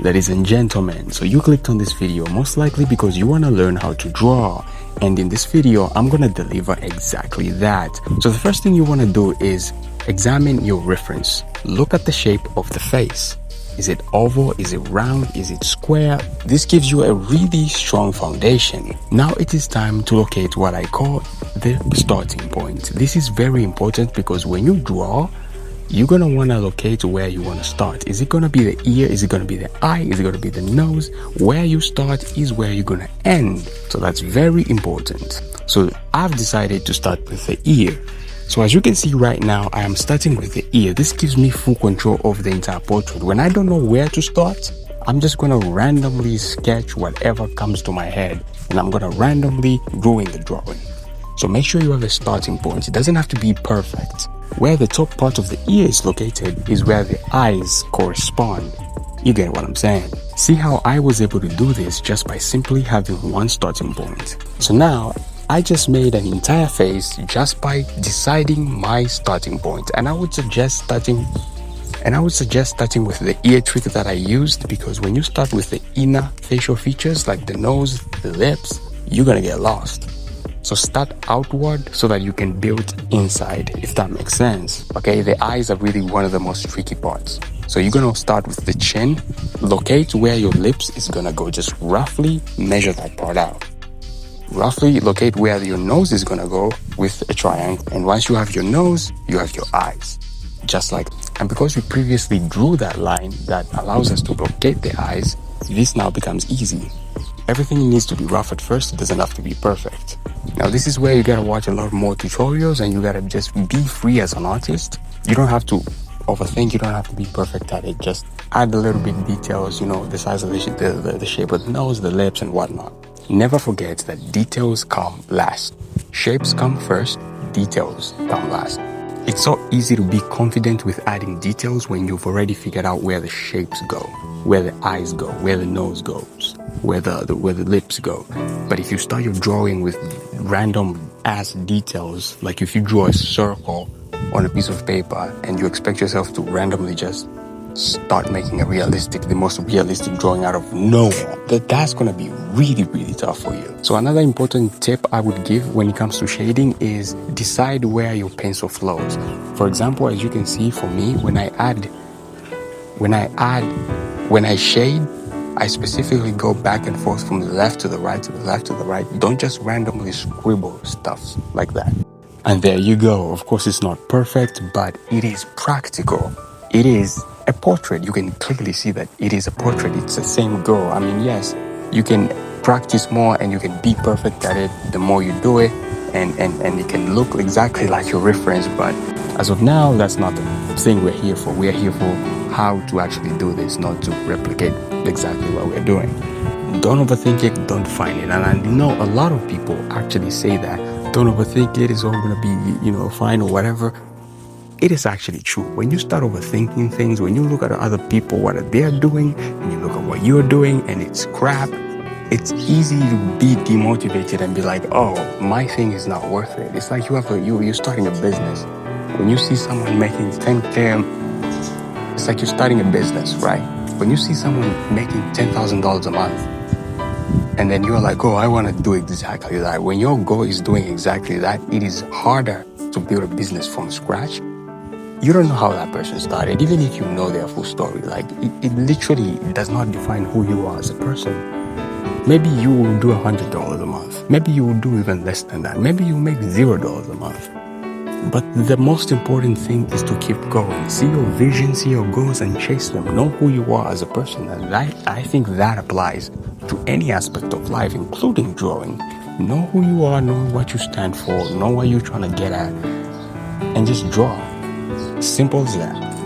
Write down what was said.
Ladies and gentlemen, so you clicked on this video most likely because you want to learn how to draw, and in this video I'm going to deliver exactly that. So the first thing you want to do is examine your reference. Look at the shape of the face. Is it oval? Is it round? Is it square? This gives you a really strong foundation. Now it is time to locate what I call the starting point. This is very important because when you draw, you're going to want to locate where you want to start. Is it going to be the ear? Is it going to be the eye? Is it going to be the nose? Where you start is where you're going to end. So that's very important. So I've decided to start with the ear. So as you can see right now, I am starting with the ear. This gives me full control of the entire portrait. When I don't know where to start, I'm just going to randomly sketch whatever comes to my head, and I'm going to randomly ruin the drawing. So make sure you have a starting point. It doesn't have to be perfect. Where the top part of the ear is located is where the eyes correspond. You get what I'm saying? See how I was able to do this just by simply having one starting point. So now I just made an entire face just by deciding my starting point. And I would suggest starting with the ear trick that I used, because when you start with the inner facial features like the nose, the lips, you're gonna get lost. So start outward so that you can build inside, if that makes sense. Okay, the eyes are really one of the most tricky parts. So you're gonna start with the chin, locate where your lips is gonna go, just roughly measure that part out. Roughly locate where your nose is gonna go with a triangle. And once you have your nose, you have your eyes. Just like, and because we previously drew that line that allows us to locate the eyes, this now becomes easy. Everything needs to be rough at first, it doesn't have to be perfect. Now this is where you gotta watch a lot more tutorials, and you gotta just be free as an artist. You don't have to overthink, you don't have to be perfect at it. Just add a little bit details, the size of the shape of the nose, the lips and whatnot. Never forget that details come last. Shapes come first, details come last. It's so easy to be confident with adding details when you've already figured out where the shapes go, where the eyes go, where the nose goes, where the lips go. But if you start your drawing with random ass details, like if you draw a circle on a piece of paper and you expect yourself to randomly just start making the most realistic drawing out of nowhere, that's going to be really, really tough for you. So another important tip I would give when it comes to shading is decide where your pencil flows. For example, as you can see for me, when I shade, I specifically go back and forth from the left to the right, to the left to the right. Don't just randomly scribble stuff like that. And there you go. Of course, it's not perfect, but it is practical. It is a portrait. You can clearly see that it is a portrait. It's the same girl. I mean, yes, you can practice more and you can be perfect at it the more you do it, and it can look exactly like your reference. But as of now, that's not the thing we're here for. We're here for how to actually do this, not to replicate exactly what we're doing. Don't overthink it, don't find it. And I know a lot of people actually say that, don't overthink it, it's all gonna be, fine or whatever. It is actually true. When you start overthinking things, when you look at other people, what they're doing, and you look at what you're doing, and it's crap, it's easy to be demotivated and be like, oh, my thing is not worth it. It's like you're starting a business. When you see someone making 10K, it's like you're starting a business, right? When you see someone making $10,000 a month, and then you're like, oh, I want to do exactly that. When your goal is doing exactly that, it is harder to build a business from scratch. You don't know how that person started, even if you know their full story. Like, it literally does not define who you are as a person. Maybe you will do $100 a month. Maybe you will do even less than that. Maybe you make $0 a month. But the most important thing is to keep going. See your vision, see your goals, and chase them. Know who you are as a person. And I think that applies to any aspect of life, including drawing. Know who you are, know what you stand for, know what you're trying to get at, and just draw. Simple as that.